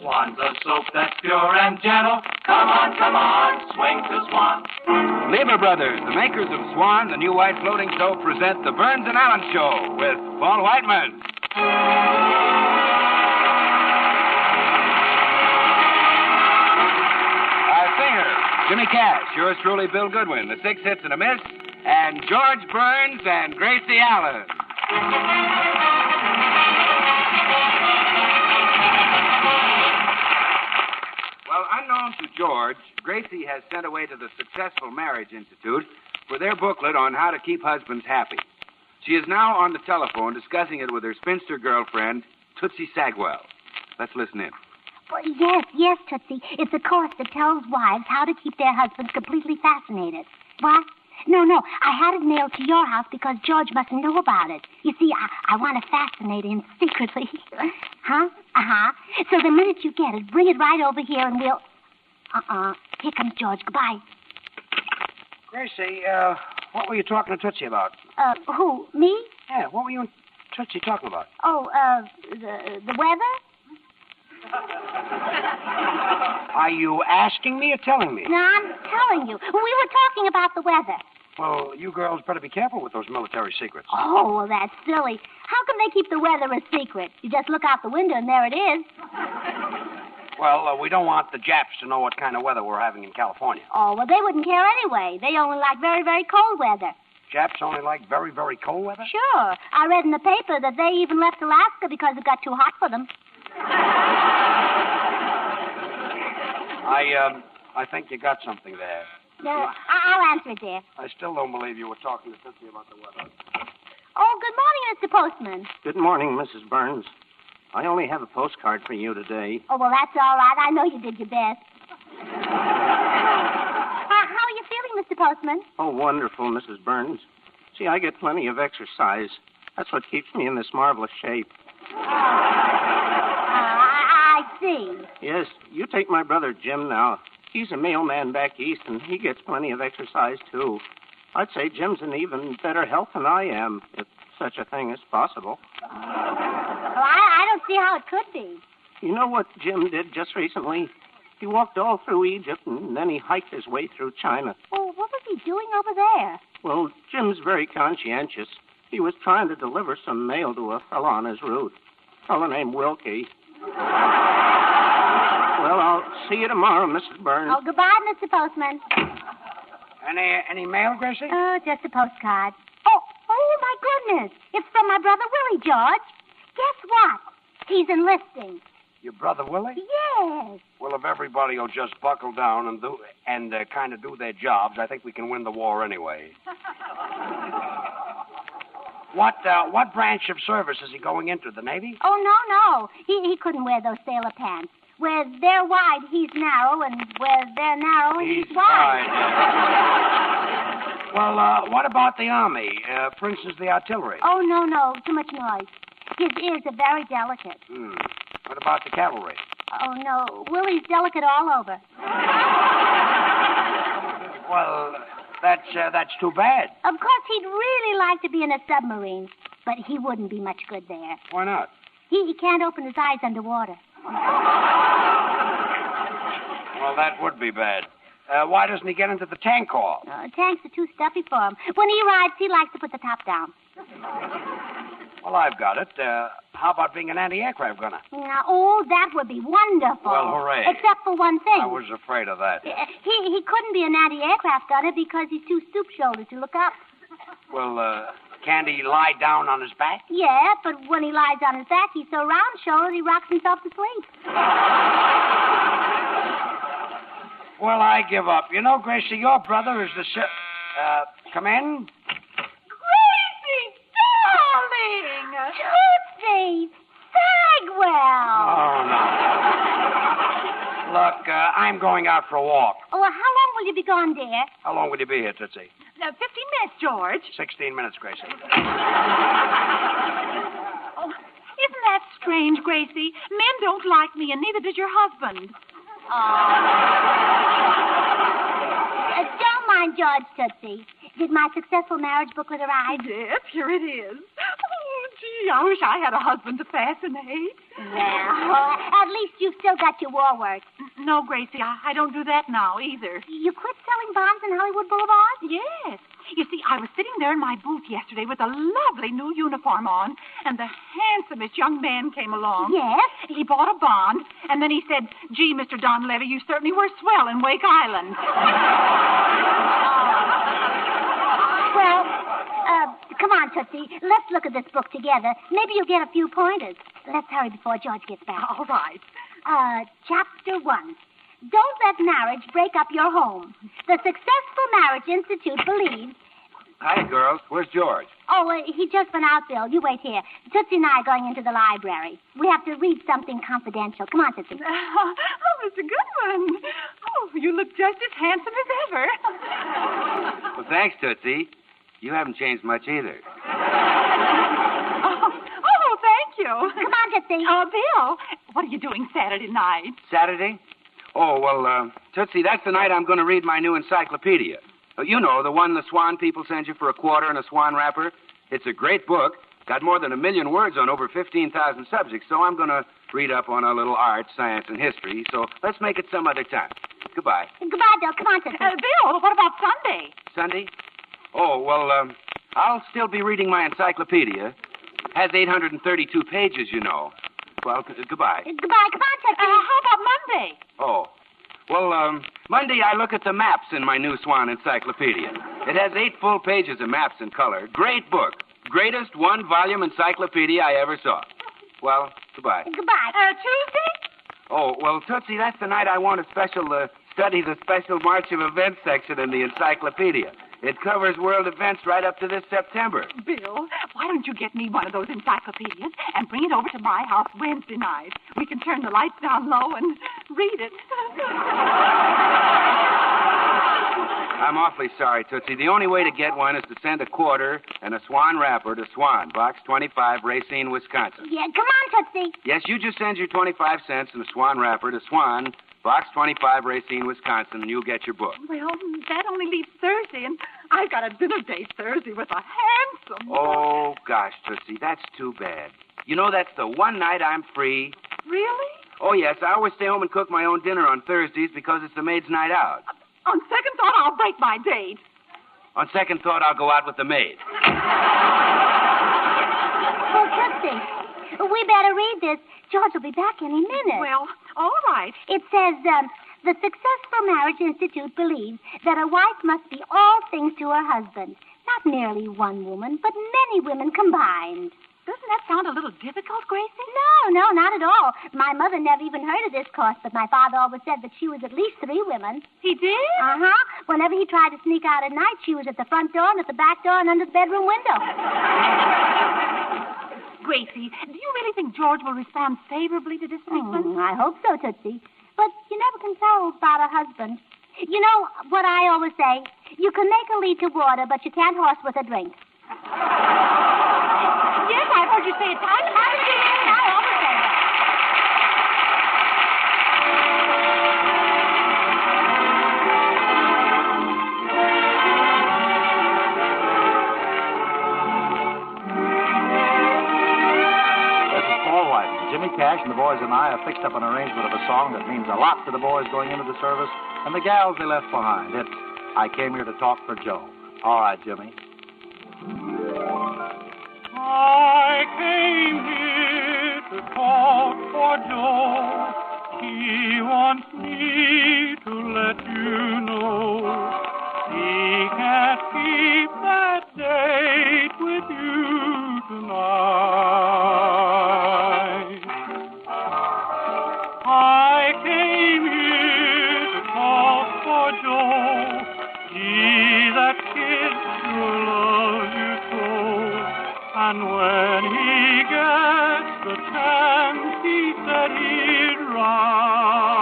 Swan's a soap that's pure and gentle. Come on, swing to Swan. Lever Brothers, the makers of Swan, the new white floating soap, present the Burns and Allen Show with Paul Whiteman. Our singers, Jimmy Cash, yours truly, Bill Goodwin, the Six Hits and a Miss, and George Burns and Gracie Allen. Well, unknown to George, Gracie has sent away to the Successful Marriage Institute for their booklet on how to keep husbands happy. She is now on the telephone discussing it with her spinster girlfriend, Tootsie Sagwell. Let's listen in. Well, yes, Tootsie. It's a course that tells wives how to keep their husbands completely fascinated. What? No. I had it mailed to your house because George mustn't know about it. You see, I want to fascinate him secretly. Huh? Uh-huh. So the minute you get it, bring it right over here and we'll... Here comes George. Goodbye. Gracie, what were you talking to Tootsie about? Who? Me? Yeah, what were you and Tootsie talking about? Oh, the weather? Are you asking me or telling me? No, I'm telling you. We were talking about the weather. Well, you girls better be careful with those military secrets. Oh, well, that's silly. How can they keep the weather a secret? You just look out the window and there it is. Well, we don't want the Japs to know what kind of weather we're having in California. Oh, well, they wouldn't care anyway. They only like very, very cold weather. Japs only like very, very cold weather? Sure. I read in the paper that they even left Alaska because it got too hot for them. I think you got something there. No, I'll answer it, dear. I still don't believe you were talking to Tootsie about the weather. Oh, good morning, Mr. Postman. Good morning, Mrs. Burns. I only have a postcard for you today. Oh, well, that's all right. I know you did your best. How are you feeling, Mr. Postman? Oh, wonderful, Mrs. Burns. See, I get plenty of exercise. That's what keeps me in this marvelous shape. I see. Yes, you take my brother Jim now. He's a mailman back east, and he gets plenty of exercise, too. I'd say Jim's in even better health than I am, if such a thing is possible. Well, I don't see how it could be. You know what Jim did just recently? He walked all through Egypt, and then he hiked his way through China. Well, what was he doing over there? Well, Jim's very conscientious. He was trying to deliver some mail to a fellow on his route. A fellow named Wilkie. Well, I'll see you tomorrow, Mrs. Burns. Oh, goodbye, Mr. Postman. Any mail, Gracie? Oh, just a postcard. Oh, my goodness. It's from my brother Willie, George. Guess what? He's enlisting. Your brother Willie? Yes. Well, if everybody will just buckle down and kind of do their jobs, I think we can win the war anyway. What branch of service is he going into? The Navy? Oh, no. He couldn't wear those sailor pants. Where they're wide, he's narrow, and where they're narrow, he's wide. Well, what about the Army? For instance, the artillery? Oh, no. Too much noise. His ears are very delicate. What about the cavalry? Oh, no. Willie's delicate all over. Well, that's too bad. Of course, he'd really like to be in a submarine, but he wouldn't be much good there. Why not? He can't open his eyes underwater. Well, that would be bad. Why doesn't he get into the tank corps? Tanks are too stuffy for him. When he rides, he likes to put the top down. Well, I've got it. How about being an anti-aircraft gunner? Oh, that would be wonderful. Well, hooray. Except for one thing. I was afraid of that. He couldn't be an anti-aircraft gunner because he's too stoop-shouldered to look up. Well, can't he lie down on his back? Yeah, but when he lies on his back, he's so round-shouldered he rocks himself to sleep. Well, I give up. You know, Gracie, your brother is the... come in? Gracie, darling! Tootsie! Sagwell! Oh, no. Look, I'm going out for a walk. Oh, well, how long will you be gone, dear? How long will you be here, Tootsie? 15 minutes, George. 16 minutes, Gracie. Oh, isn't that strange, Gracie? Men don't like me, and neither does your husband. Don't mind George, Tootsie. Did my successful marriage booklet arrive? Yes, here it is. Oh, Gee, I wish I had a husband to fascinate. Well, at least you've still got your war work. No, Gracie, I don't do that now either. You quit selling bonds in Hollywood Boulevard? Yes. You see, I was sitting there in my booth yesterday with a lovely new uniform on, and the handsomest young man came along. Yes? He bought a bond, and then he said, "Gee, Mr. Don Levy, you certainly were swell in Wake Island." Well, come on, Tootsie. Let's look at this book together. Maybe you'll get a few pointers. Let's hurry before George gets back. All right. Chapter 1. Don't let marriage break up your home. The Successful Marriage Institute believes... Hi, girls. Where's George? Oh, he just went out, Bill. You wait here. Tootsie and I are going into the library. We have to read something confidential. Come on, Tootsie. Oh, Mr. Goodwin. Oh, you look just as handsome as ever. Well, thanks, Tootsie. You haven't changed much either. Oh, thank you. Come on, Tootsie. Bill, what are you doing Saturday night? Saturday? Oh, well, Tootsie, that's the night I'm going to read my new encyclopedia. You know, the one the Swan people send you for a quarter and a Swan wrapper. It's a great book. Got more than 1 million words on over 15,000 subjects, so I'm going to read up on a little art, science, and history. So let's make it some other time. Goodbye. Goodbye, Bill. Come on, Tootsie. Bill, what about Sunday? Sunday? Oh, well, I'll still be reading my encyclopedia. Has 832 pages, you know. Well, goodbye. Goodbye. Come on, Tootsie. How about Monday? Oh. Well, Monday I look at the maps in my new Swan encyclopedia. It has 8 full pages of maps in color. Great book. Greatest one-volume encyclopedia I ever saw. Well, goodbye. Goodbye. Tuesday? Oh, well, Tootsie, that's the night I want to study the special March of Events section in the encyclopedia. It covers world events right up to this September. Bill, why don't you get me one of those encyclopedias and bring it over to my house Wednesday night? We can turn the lights down low and read it. I'm awfully sorry, Tootsie. The only way to get one is to send a quarter and a Swan wrapper to Swan, Box 25, Racine, Wisconsin. Yeah, come on, Tootsie. Yes, you just send your 25 cents and a Swan wrapper to Swan, Box 25, Racine, Wisconsin, and you'll get your book. Well, that only leaves Thursday, and I've got a dinner date Thursday with a handsome... Oh, gosh, Tootsie, that's too bad. You know, that's the one night I'm free. Really? Oh, yes, I always stay home and cook my own dinner on Thursdays because it's the maid's night out. On second thought, I'll break my date. On second thought, I'll go out with the maid. Oh, Tootsie, we better read this. George will be back any minute. Well, all right. It says, the Successful Marriage Institute believes that a wife must be all things to her husband. Not merely one woman, but many women combined. Doesn't that sound a little difficult, Gracie? No, not at all. My mother never even heard of this course, but my father always said that she was at least 3 women. He did? Uh-huh. Whenever he tried to sneak out at night, she was at the front door and at the back door and under the bedroom window. Gracie, do you really think George will respond favorably to this treatment? I hope so, Tootsie. But you never can tell about a husband. You know what I always say? You can make a lead to water, but you can't horse with a drink. Yes, I've heard you say it time and time again. I always say that. Jimmy Cash and the boys and I have fixed up an arrangement of a song that means a lot to the boys going into the service and the gals they left behind. It's I Came Here to Talk for Joe. All right, Jimmy. I came here to talk for Joe. He wants me to let you know he can't keep that date with you tonight. I came here to talk for Joe. Gee, that kid sure loves you so. And when he gets the chance, he said he'd write.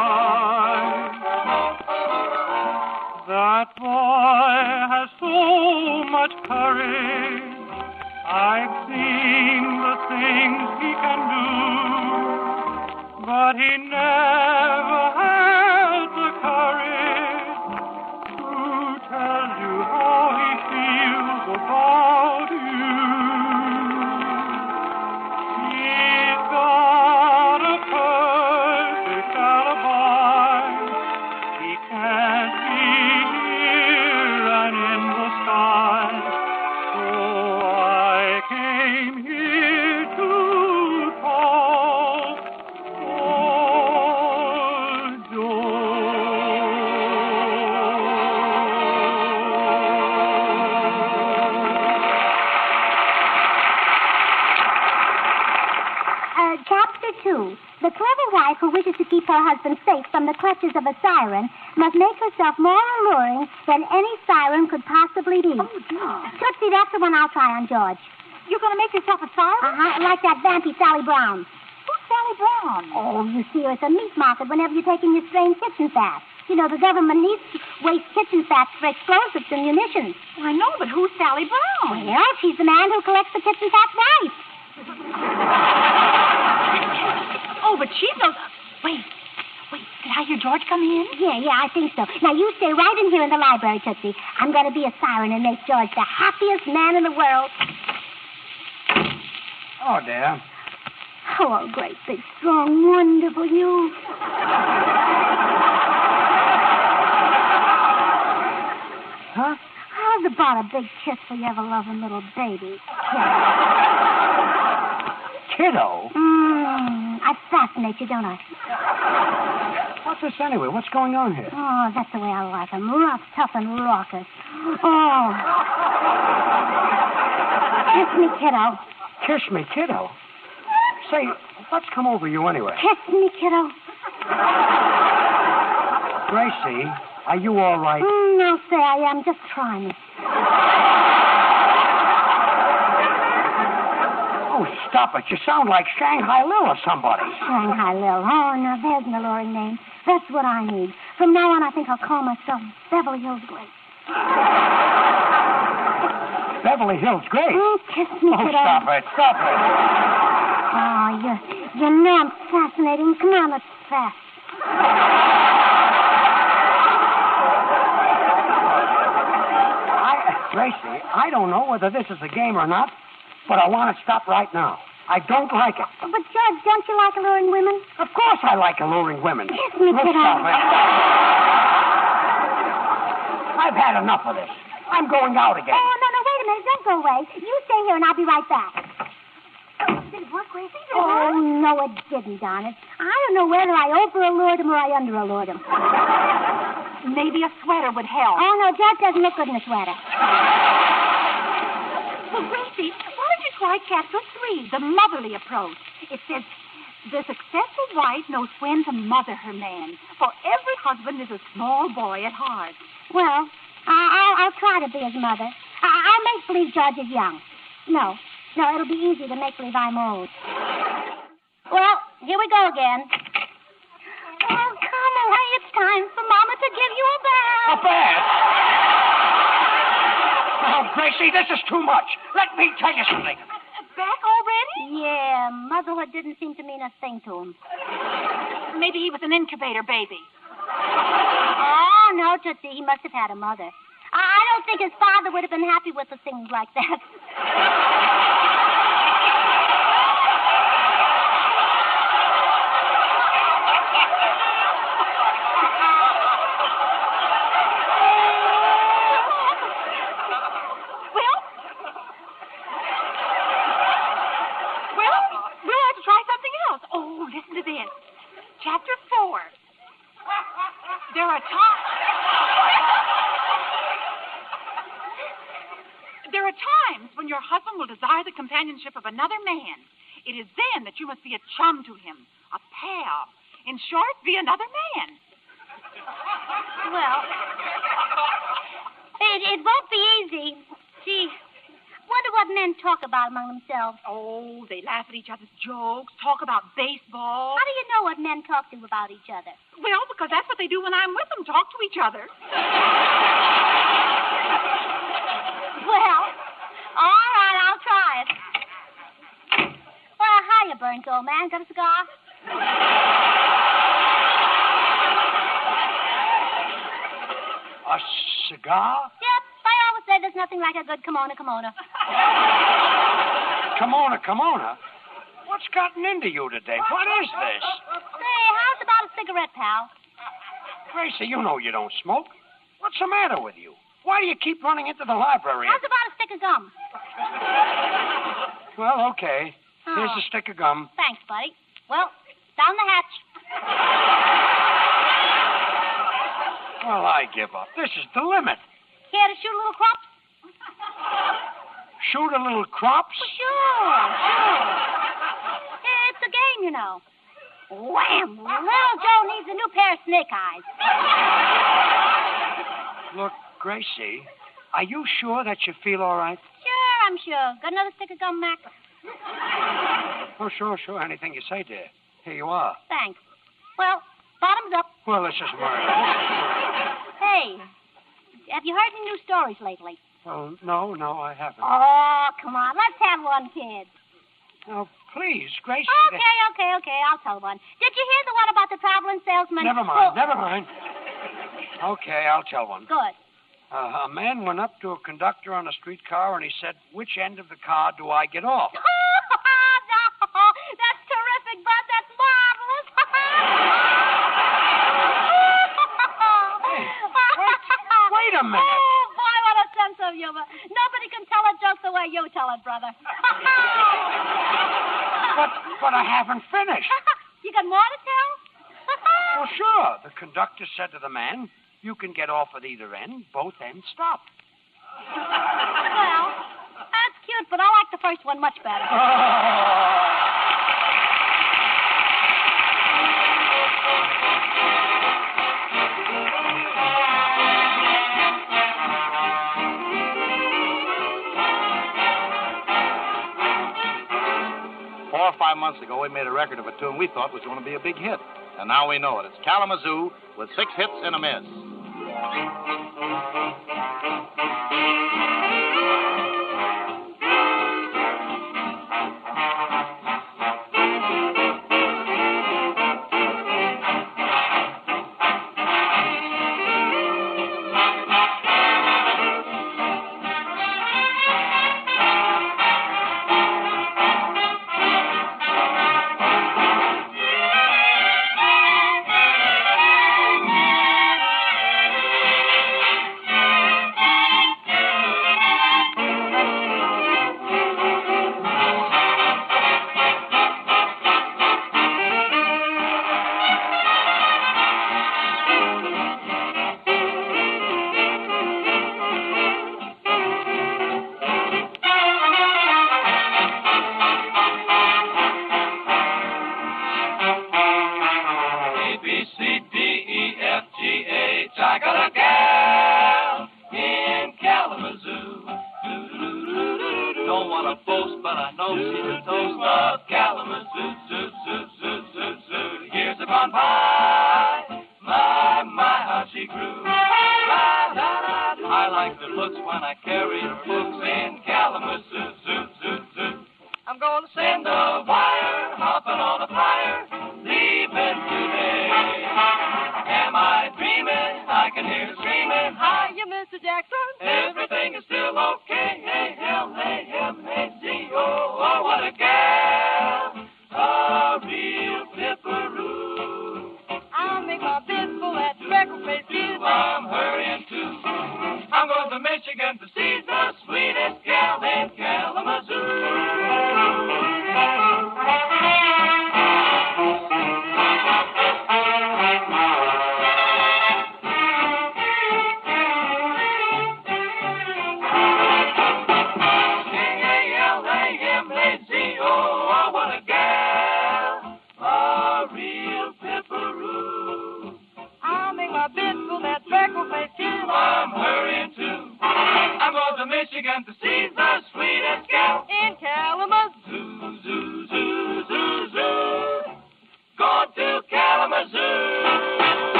That boy has so much courage. I've seen the things he can do, but he never had the courage to tell you how he feels about you. Chapter 2. The clever wife who wishes to keep her husband safe from the clutches of a siren must make herself more alluring than any siren could possibly be. Oh, dear. Tootsie, that's the one I'll try on George. You're going to make yourself a siren? Uh-huh, like that vampy Sally Brown. Who's Sally Brown? Oh, you see her at the meat market whenever you're taking your strange kitchen fat. You know, the government needs to waste kitchen fats for explosives and munitions. I know, but who's Sally Brown? Well, she's the man who collects the kitchen fat rice. Oh, but she's no... Wait, did I hear George come in? Yeah, I think so. Now, you stay right in here in the library, Tootsie. I'm going to be a siren and make George the happiest man in the world. Oh, dear. Oh, great, big, strong, wonderful you. Huh? How's about a big kiss for your ever-loving little baby? Kiddo? I fascinate you, don't I? What's this anyway? What's going on here? Oh, that's the way I like 'em. Rough, tough, and raucous. Oh. Kiss me, kiddo. Kiss me, kiddo? Say, what's come over you anyway? Kiss me, kiddo. Gracie, are you all right? I'll say I am. Just try me. Oh, stop it. You sound like Shanghai Lil or somebody. Shanghai Lil. Oh, now there's an alluring name. That's what I need. From now on, I think I'll call myself Beverly Hills Grace. Beverly Hills Grace? Kiss me, Oh, kiddo. stop it. Stop it. Oh, you know I'm fascinating. Come on, let's fast. Gracie, I don't know whether this is a game or not, but I want to stop right now. I don't like it. But, George, don't you like alluring women? Of course I like alluring women. Kiss me, Let's kiddo. stop it. I've had enough of this. I'm going out again. Oh, no, wait a minute. Don't go away. You stay here and I'll be right back. Did it work, Gracie? Oh, no, it didn't, darn it. I don't know whether I over-allured him or I under-allured him. Maybe a sweater would help. Oh, no, George doesn't look good in a sweater. Well, Gracie, why don't you try chapter 3, the motherly approach? It says, the successful wife knows when to mother her man, for every husband is a small boy at heart. Well, I'll try to be his mother. I'll make believe George is young. No, it'll be easy to make believe I'm old. Well, here we go again. Oh, come away. It's time for Mama to give you a bath. A bath? Oh, Gracie, this is too much. Let me tell you something. Back already? Yeah, motherhood didn't seem to mean a thing to him. Maybe he was an incubator baby. Oh, no, Tootsie. He must have had a mother. I don't think his father would have been happy with the things like that. We'll have to try something else. Oh, listen to this. Chapter 4. There are times when your husband will desire the companionship of another man. It is then that you must be a chum to him, a pal. In short, be another man. Well, it won't be easy. Gee, wonder what men talk about among themselves. Oh, they laugh at each other's jokes, talk about baseball. How do you know what men talk to about each other? Well, because that's what they do when I'm with them, talk to each other. Well, all right, I'll try it. Well, hiya, Burns, old man. Got a cigar? A cigar? Yep, I always say there's nothing like a good kimono. Kimono? What's gotten into you today? What is this? Say, how's about a cigarette, pal? Gracie, you know you don't smoke. What's the matter with you? Why do you keep running into the library? How's about a stick of gum? Well, okay. Here's a stick of gum. Thanks, buddy. Well, down the hatch. Well, I give up. This is the limit. Care to shoot a little crops? Shoot a little crops? Well, sure. It's a game, game, you know. Wham! Little Joe needs a new pair of snake eyes. Look, Gracie, are you sure that you feel all right? Sure, I'm sure. Got another stick of gum, Mac? Oh, sure. Anything you say, dear. Here you are. Thanks. Well, bottoms up. Well, this is murder. Hey, have you heard any new stories lately? Well, no, I haven't. Oh, come on. Let's have one, kid. Oh, please, Gracie. Okay. I'll tell one. Did you hear the one about the traveling salesman? Never mind. Okay, I'll tell one. Good. A man went up to a conductor on a streetcar and he said, "Which end of the car do I get off?" No, that's terrific, Bud. That's marvelous. Hey, wait a minute. Oh, boy, what a sense of humor. Nobody can tell a joke the way you tell it, brother. But I haven't finished. You got more to tell? Well, sure. The conductor said to the man, "You can get off at either end. Both ends stop." Well, that's cute, but I like the first one much better. 4 or 5 months ago, we made a record of a tune we thought was going to be a big hit. And now we know it. It's Kalamazoo with 6 hits and a miss.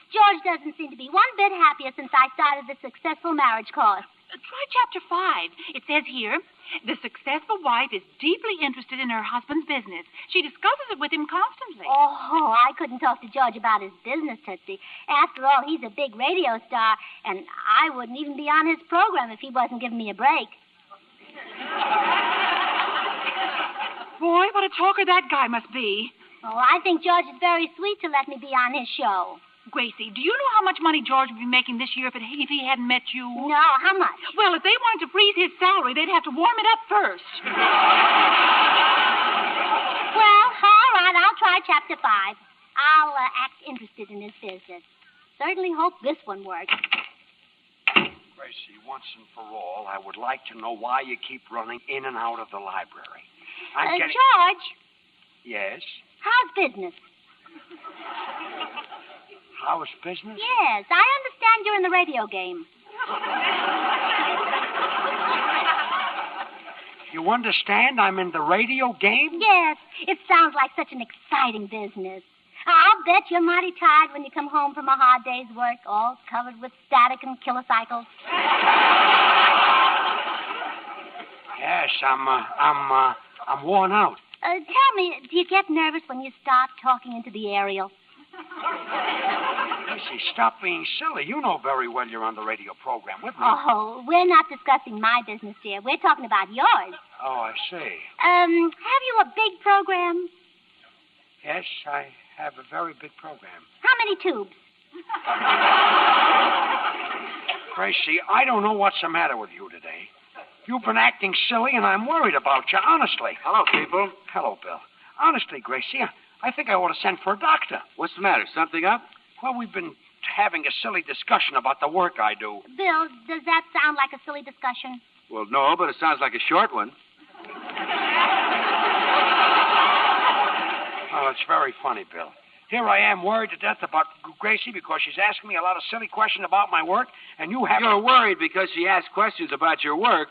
George doesn't seem to be one bit happier since I started the successful marriage course. Try chapter 5. It says here, the successful wife is deeply interested in her husband's business. She discusses it with him constantly. Oh, I couldn't talk to George about his business, Tootsie. After all, he's a big radio star, and I wouldn't even be on his program if he wasn't giving me a break. Boy, what a talker that guy must be. Oh, I think George is very sweet to let me be on his show. Gracie, do you know how much money George would be making this year if he hadn't met you? No, how much? Well, if they wanted to freeze his salary, they'd have to warm it up first. Well, all right, I'll try chapter 5. I'll act interested in his business. Certainly hope this one works. Gracie, once and for all, I would like to know why you keep running in and out of the library. George. Yes? How's business? How's business? Yes, I understand you're in the radio game. You understand I'm in the radio game? Yes, it sounds like such an exciting business. I'll bet you're mighty tired when you come home from a hard day's work, all covered with static and kilocycles. Yes, I'm worn out. Tell me, do you get nervous when you start talking into the aerial? Gracie, stop being silly. You know very well you're on the radio program with me. Oh, we're not discussing my business, dear. We're talking about yours. Oh, I see. Have you a big program? Yes, I have a very big program. How many tubes? Gracie, I don't know what's the matter with you today. You've been acting silly, and I'm worried about you, honestly. Hello, people. Hello, Bill. Honestly, Gracie, I think I ought to send for a doctor. What's the matter? Something up? Well, we've been having a silly discussion about the work I do. Bill, does that sound like a silly discussion? Well, no, but it sounds like a short one. Oh, it's very funny, Bill. Here I am worried to death about Gracie because she's asking me a lot of silly questions about my work, and you have... You're worried because she asked questions about your work.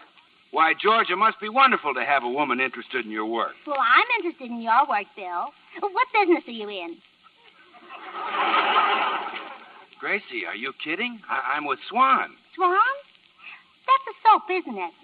Why, George, it must be wonderful to have a woman interested in your work. Well, I'm interested in your work, Bill. What business are you in? Gracie, are you kidding? I'm with Swan. Swan? That's a soap, isn't it?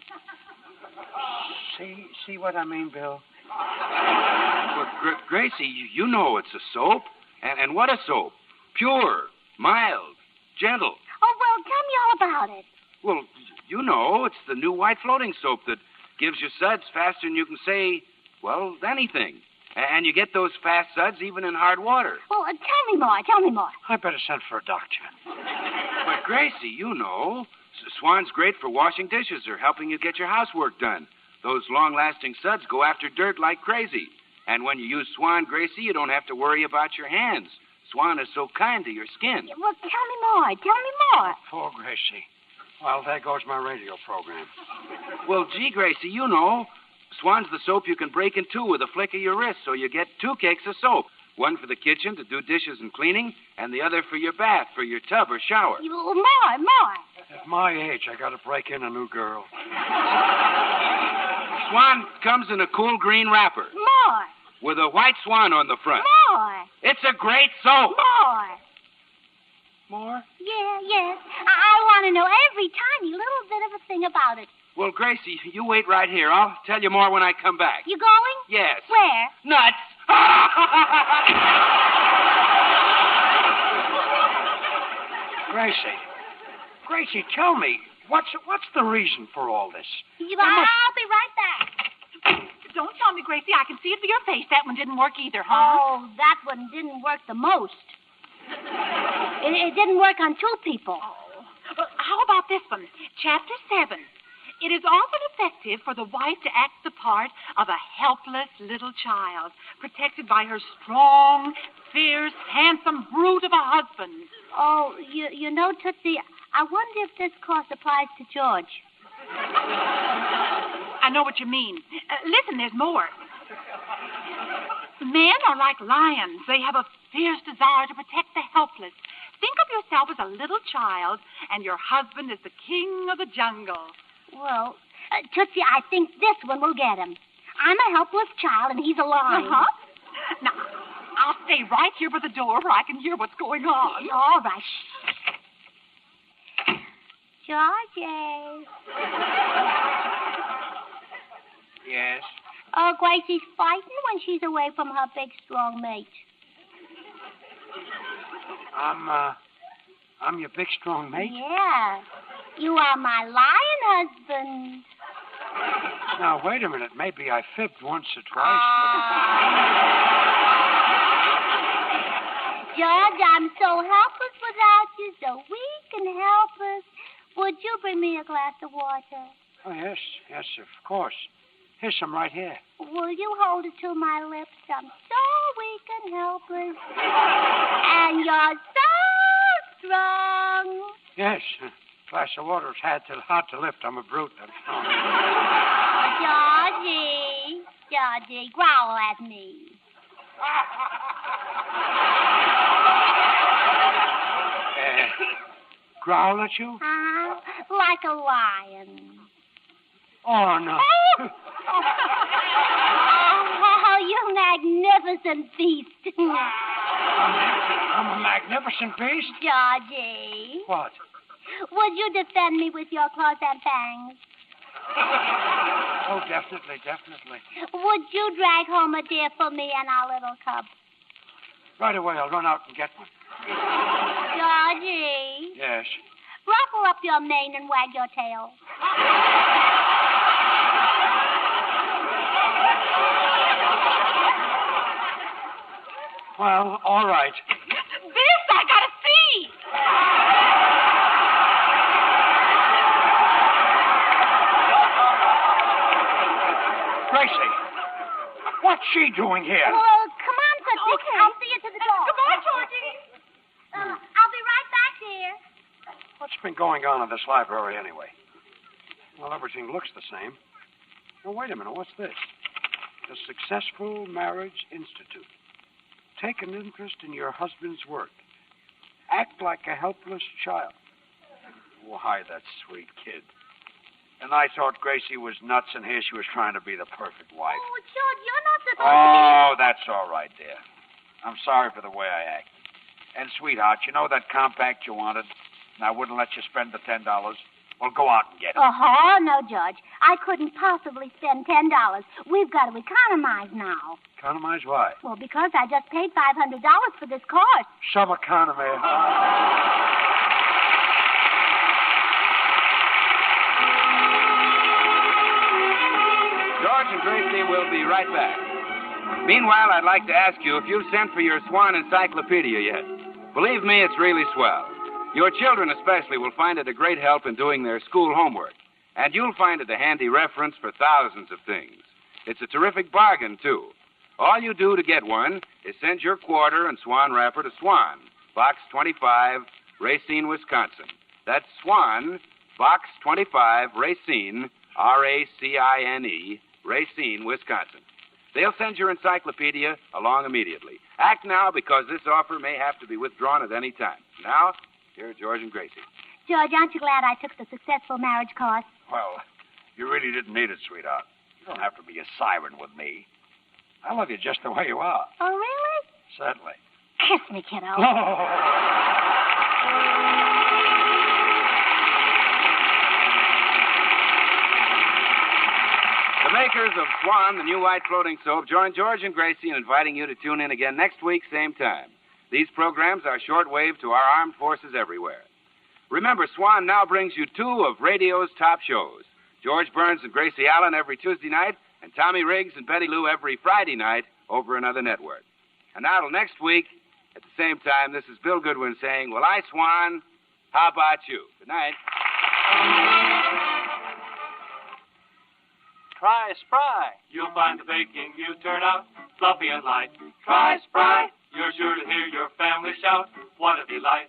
See what I mean, Bill? Well, Gracie, you know it's a soap. And what a soap. Pure, mild, gentle. Oh, well, tell me all about it. Well, you know, it's the new white floating soap that gives you suds faster than you can say, well, anything. And you get those fast suds even in hard water. Well, tell me more. I better send for a doctor. But, Gracie, you know, Swan's great for washing dishes or helping you get your housework done. Those long-lasting suds go after dirt like crazy. And when you use Swan, Gracie, you don't have to worry about your hands. Swan is so kind to your skin. Well, tell me more. Poor Gracie. Well, there goes my radio program. Well, gee, Gracie, you know, Swan's the soap you can break in two with a flick of your wrist, so you get 2 cakes of soap. One for the kitchen to do dishes and cleaning, and the other for your bath, for your tub or shower. More. At my age, I got to break in a new girl. Swan comes in a cool green wrapper. More. With a white swan on the front. More. It's a great soap. More? Yes. I want to know every tiny little bit of a thing about it. Well, Gracie, you wait right here. I'll tell you more when I come back. You going? Yes. Where? Nuts. Gracie, tell me, what's the reason for all this? I'll be right back. Don't tell me, Gracie. I can see it for your face. That one didn't work either, huh? Oh, that one didn't work the most. It didn't work on 2 people. Oh. Well, how about this one? Chapter 7. It is often effective for the wife to act the part of a helpless little child, protected by her strong, fierce, handsome brute of a husband. Oh, you know, Tootsie, I wonder if this course applies to George. I know what you mean. Listen, there's more. Men are like lions. They have a fierce desire to protect the helpless. Think of yourself as a little child, and your husband is the king of the jungle. Well, Tootsie, I think this one will get him. I'm a helpless child, and he's a lion. Uh-huh. Now, I'll stay right here by the door where I can hear what's going on. All right. Georgie. Yes. Oh, Gracie's fighting when she's away from her big, strong mate. I'm your big, strong mate? Yeah. You are my lion husband. Now, wait a minute. Maybe I fibbed once or twice. George, I'm so helpless without you, so weak and helpless. Would you bring me a glass of water? Oh, yes, of course. Here's some right here. Will you hold it to my lips? I'm so weak and helpless. And you're so strong. Yes. A glass of water is hard to lift. I'm a brute. Georgie, growl at me. Growl at you? Like a lion. Oh, no. Oh, you magnificent beast. I'm a magnificent beast? Georgie. What? Would you defend me with your claws and fangs? Oh, definitely. Would you drag home a deer for me and our little cub? Right away. I'll run out and get one. Georgie. Yes. Ruffle up your mane and wag your tail. Well, all right. This I gotta see. Gracie, what's she doing here? Well, come on, Tootsie. Okay. I'll see you to the door. Goodbye, Georgie. I'll be right back, dear. What's been going on in this library anyway? Well, everything looks the same. Now, wait a minute. What's this? The Successful Marriage Institute. Take an interest in your husband's work. Act like a helpless child. Why, that sweet kid. And I thought Gracie was nuts, and here she was trying to be the perfect wife. Oh, George, you're not supposed Oh, that's all right, dear. I'm sorry for the way I act. And, sweetheart, you know that compact you wanted? And I wouldn't let you spend the $10. Well, go out and get it. Oh, no, George. I couldn't possibly spend $10. We've got to economize now. Economize why? Well, because I just paid $500 for this course. Some economy. George and Gracie will be right back. Meanwhile, I'd like to ask you if you've sent for your Swan Encyclopedia yet. Believe me, it's really swell. Your children especially will find it a great help in doing their school homework. And you'll find it a handy reference for thousands of things. It's a terrific bargain, too. All you do to get one is send your quarter and Swan wrapper to Swan, Box 25, Racine, Wisconsin. That's Swan, Box 25, Racine, R-A-C-I-N-E, Racine, Wisconsin. They'll send your encyclopedia along immediately. Act now, because this offer may have to be withdrawn at any time. Now, here are George and Gracie. George, aren't you glad I took the Successful Marriage course? Well, you really didn't need it, sweetheart. You don't have to be a siren with me. I love you just the way you are. Oh, really? Certainly. Kiss me, kiddo. The makers of Swan, the new white floating soap, join George and Gracie in inviting you to tune in again next week, same time. These programs are shortwave to our armed forces everywhere. Remember, Swan now brings you two of radio's top shows. George Burns and Gracie Allen every Tuesday night, and Tommy Riggs and Betty Lou every Friday night over another network. And now till next week, at the same time, this is Bill Goodwin saying, well, I, Swan, how about you? Good night. Try Spry. You'll find the baking you turn out fluffy and light. Try Spry. You're sure to hear your family shout, what a delight.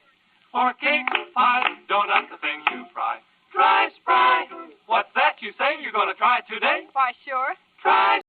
For cake, pie, donuts, the things you fry. Try Spry. What's that you say? You're going to try it today? Why, sure. Try